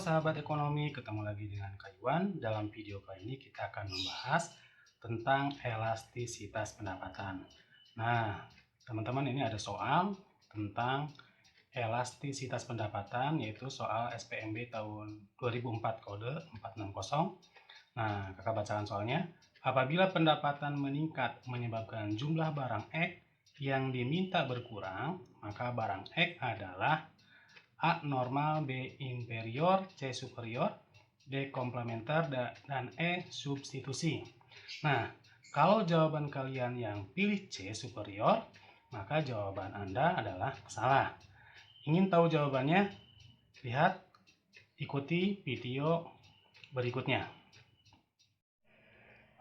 sahabat ekonomi, ketemu lagi dengan Kak Iwan. Dalam video kali ini kita akan membahas tentang elastisitas pendapatan. Nah, teman-teman, ini ada soal tentang elastisitas pendapatan, yaitu soal SPMB tahun 2004 kode 460. Nah, kakak bacakan soalnya. Apabila pendapatan meningkat menyebabkan jumlah barang X yang diminta berkurang, maka barang X adalah A normal, B inferior, C superior, D komplementer, dan E substitusi. Nah, kalau jawaban kalian yang pilih C superior, maka jawaban Anda adalah salah. Ingin tahu jawabannya? Lihat, ikuti video berikutnya.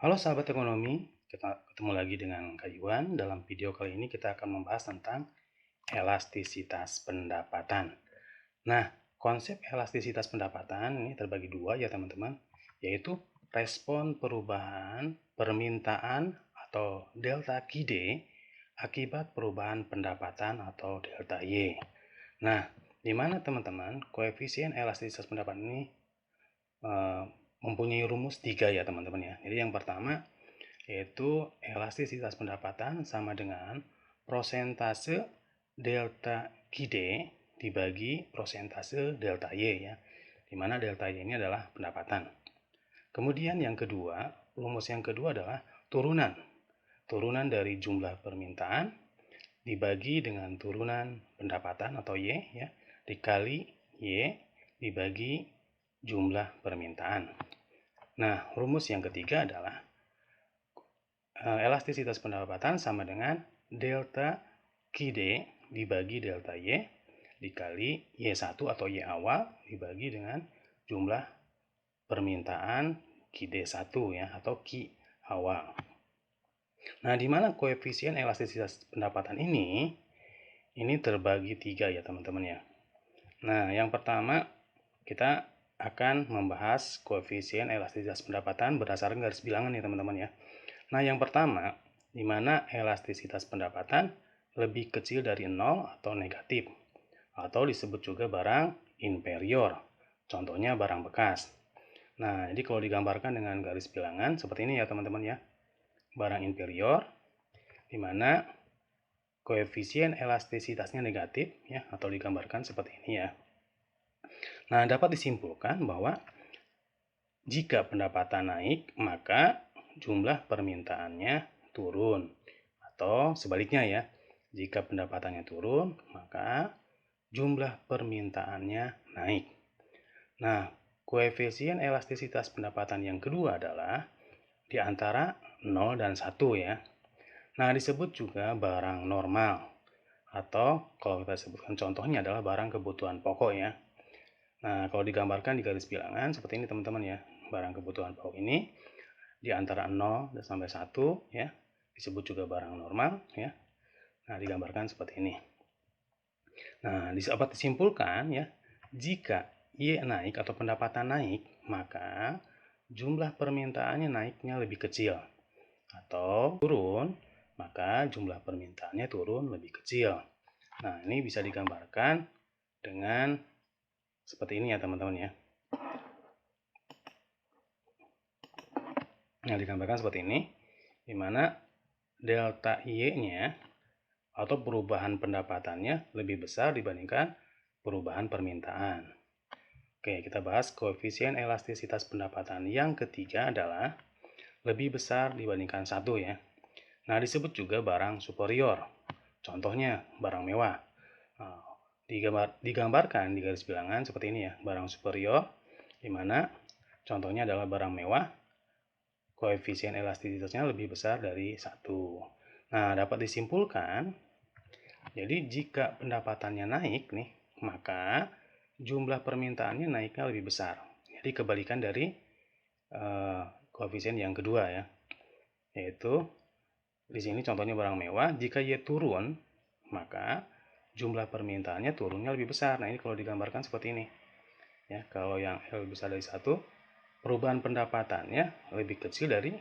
Halo sahabat ekonomi, kita ketemu lagi dengan Kak Iwan. Dalam video kali ini kita akan membahas tentang elastisitas pendapatan. Nah, konsep elastisitas pendapatan ini terbagi dua ya teman-teman, yaitu respon perubahan permintaan atau delta QD akibat perubahan pendapatan atau delta Y. Nah, di mana teman-teman koefisien elastisitas pendapatan ini mempunyai rumus 3 ya teman-teman ya. Jadi yang pertama yaitu elastisitas pendapatan sama dengan prosentase delta QD dibagi prosentase delta Y ya, di mana delta Y ini adalah pendapatan. Kemudian yang kedua, rumus yang kedua adalah turunan dari jumlah permintaan dibagi dengan turunan pendapatan atau Y ya, dikali Y dibagi jumlah permintaan. Nah, rumus yang ketiga adalah elastisitas pendapatan sama dengan delta QD dibagi delta Y dikali Y1 atau Y awal dibagi dengan jumlah permintaan QD1 ya, atau Q awal. Nah, di mana koefisien elastisitas pendapatan ini terbagi 3 ya teman-teman ya. Nah, yang pertama kita akan membahas koefisien elastisitas pendapatan berdasarkan garis bilangan ya teman-teman ya. Nah, yang pertama, di mana elastisitas pendapatan lebih kecil dari 0 atau negatif, atau disebut juga barang inferior, contohnya barang bekas. Nah, jadi kalau digambarkan dengan garis bilangan seperti ini ya teman-teman ya. Barang inferior, di mana koefisien elastisitasnya negatif ya, atau digambarkan seperti ini ya. Nah, dapat disimpulkan bahwa jika pendapatan naik, maka jumlah permintaannya turun. Atau sebaliknya ya, jika pendapatannya turun, maka jumlah permintaannya naik. Nah, koefisien elastisitas pendapatan yang kedua adalah di antara 0 dan 1 ya. Nah, disebut juga barang normal. Atau kalau kita sebutkan contohnya adalah barang kebutuhan pokok ya. Nah, kalau digambarkan di garis bilangan seperti ini teman-teman ya. Barang kebutuhan pokok ini di antara 0 dan sampai 1 ya, disebut juga barang normal ya. Nah, digambarkan seperti ini. Nah, dapat disimpulkan ya, jika Y naik atau pendapatan naik, maka jumlah permintaannya naiknya lebih kecil. Atau turun, maka jumlah permintaannya turun lebih kecil. Nah, ini bisa digambarkan dengan seperti ini ya teman-teman ya. Nah, digambarkan seperti ini, di mana delta Y-nya atau perubahan pendapatannya lebih besar dibandingkan perubahan permintaan. Oke, kita bahas koefisien elastisitas pendapatan yang ketiga adalah lebih besar dibandingkan 1 ya. Nah, disebut juga barang superior. Contohnya barang mewah. Nah, digambarkan di garis bilangan seperti ini ya, barang superior, di mana contohnya adalah barang mewah, koefisien elastisitasnya lebih besar dari 1. Nah, dapat disimpulkan, jadi jika pendapatannya naik nih, maka jumlah permintaannya naiknya lebih besar. Jadi kebalikan dari koefisien yang kedua ya, yaitu di sini contohnya barang mewah, jika Y turun, maka jumlah permintaannya turunnya lebih besar. Nah, ini kalau digambarkan seperti ini. Ya, kalau yang L lebih besar dari 1, perubahan pendapatannya lebih kecil dari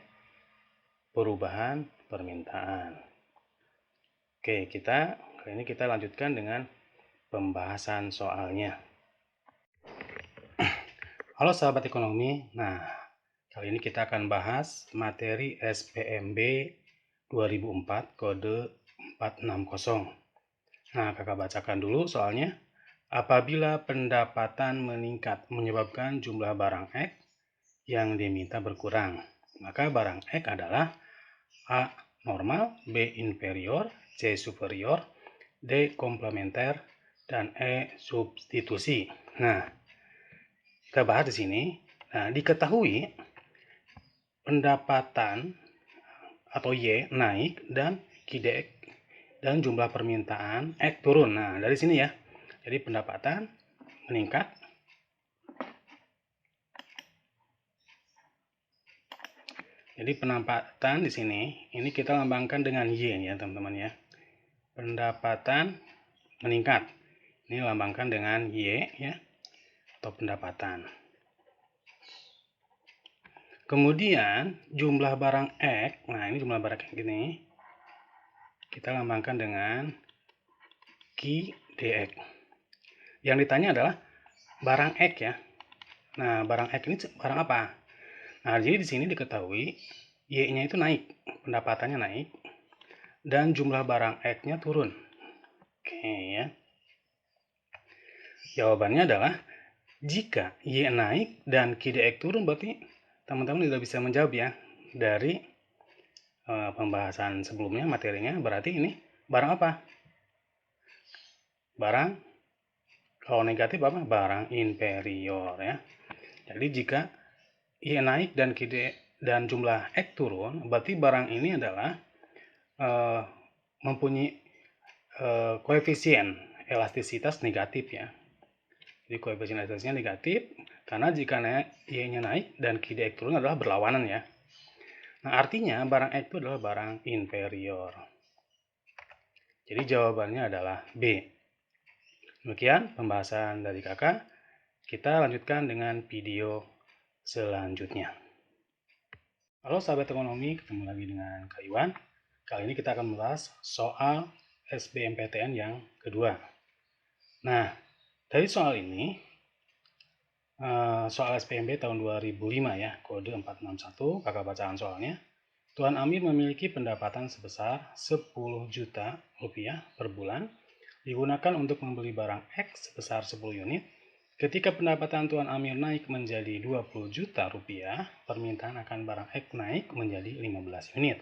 perubahan permintaan. Oke, kali ini kita lanjutkan dengan pembahasan soalnya. Halo sahabat ekonomi, nah kali ini kita akan bahas materi SPMB 2004 kode 460. Nah, kakak bacakan dulu soalnya. Apabila pendapatan meningkat menyebabkan jumlah barang X yang diminta berkurang, maka barang X adalah A. Normal, B. Inferior, C. Superior, D. Komplementer, dan E. Substitusi. Nah, kita bahas di sini. Nah, diketahui pendapatan atau Y naik dan KIDX dan jumlah permintaan X turun. Nah, dari sini ya. Jadi pendapatan meningkat. Jadi pendapatan di sini ini kita lambangkan dengan Y ya, teman-teman ya. Pendapatan meningkat. Ini lambangkan dengan Y ya, atau pendapatan. Kemudian jumlah barang X, nah ini jumlah barang X gini, kita lambangkan dengan QDX. Yang ditanya adalah barang X ya. Nah, barang X ini barang apa? Nah, jadi di sini diketahui Y-nya itu naik, pendapatannya naik, dan jumlah barang X-nya turun. Oke ya. Jawabannya adalah jika Y naik dan QDX turun, berarti teman-teman sudah bisa menjawab ya dari pembahasan sebelumnya materinya. Berarti ini barang apa? Barang, kalau negatif apa? Barang inferior ya. Jadi jika Y naik dan QDX dan jumlah X turun, berarti barang ini adalah mempunyai koefisien elastisitas negatif ya. Jadi koefisien elastisitasnya negatif karena jika Y-nya naik dan QDX turun adalah berlawanan ya. Nah, artinya barang X itu adalah barang inferior. Jadi jawabannya adalah B. Demikian pembahasan dari kakak. Kita lanjutkan dengan video selanjutnya. Halo sahabat ekonomi, ketemu lagi dengan Kak Iwan. Kali ini kita akan membahas soal SBMPTN yang kedua. Nah, dari soal ini, soal SPMB tahun 2005 ya, kode 461, kakak bacaan soalnya. Tuan Amir memiliki pendapatan sebesar 10 juta rupiah per bulan, digunakan untuk membeli barang X sebesar 10 unit. Ketika pendapatan Tuan Amir naik menjadi 20 juta rupiah, permintaan akan barang X naik menjadi 15 unit.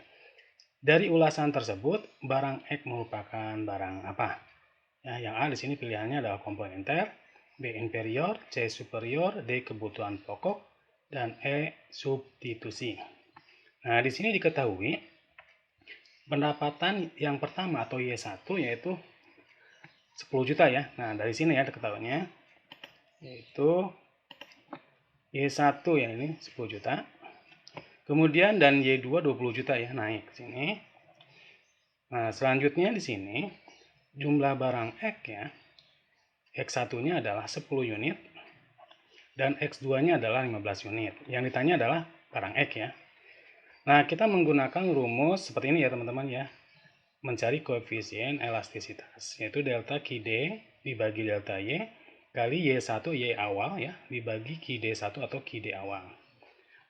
Dari ulasan tersebut, barang X merupakan barang apa? Ya, yang A di sini pilihannya adalah komplementer, B inferior, C superior, D kebutuhan pokok, dan E substitusi. Nah, di sini diketahui pendapatan yang pertama atau Y1 yaitu 10 juta ya. Nah, dari sini ya diketahuinya yaitu Y1 ya, ini 10 juta. Kemudian dan Y2 20 juta ya, naik ke sini. Nah, selanjutnya di sini jumlah barang X ya. X1-nya adalah 10 unit dan X2-nya adalah 15 unit. Yang ditanya adalah barang X ya. Nah, kita menggunakan rumus seperti ini ya teman-teman ya. Mencari koefisien elastisitas, yaitu delta QD dibagi delta Y kali Y1 Y awal ya, dibagi QD1 atau QD awal.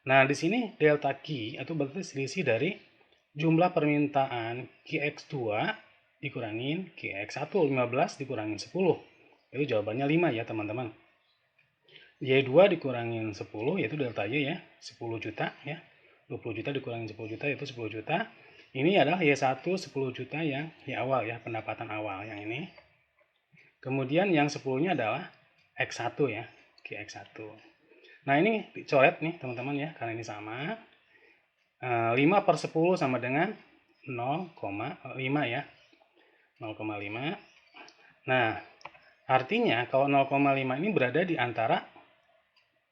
Nah, di sini delta Q itu berarti selisih dari jumlah permintaan QX2 dikurangin QX1 15 dikurangin 10. Itu jawabannya 5 ya teman-teman. Y2 dikurangin 10 yaitu delta Y ya, 10 juta ya. 20 juta dikurangin 10 juta yaitu 10 juta. Ini adalah Y1 10 juta yang Y awal ya, pendapatan awal yang ini. Kemudian yang 10-nya adalah X1 ya, QX1. Nah, ini dicoret nih teman-teman ya, karena ini sama. 5/10 sama dengan 0,5 ya. 0,5. Nah, artinya kalau 0,5 ini berada di antara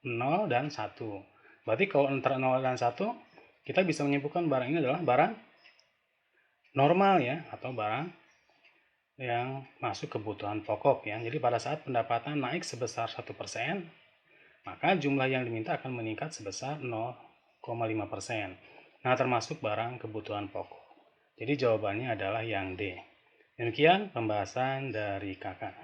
0 dan 1. Berarti kalau antara 0 dan 1, kita bisa menyimpulkan barang ini adalah barang normal ya, atau barang yang masuk kebutuhan pokok ya. Jadi pada saat pendapatan naik sebesar 1%, maka jumlah yang diminta akan meningkat sebesar 0,5%. Nah, termasuk barang kebutuhan pokok. Jadi jawabannya adalah yang D. Demikian pembahasan dari kakak.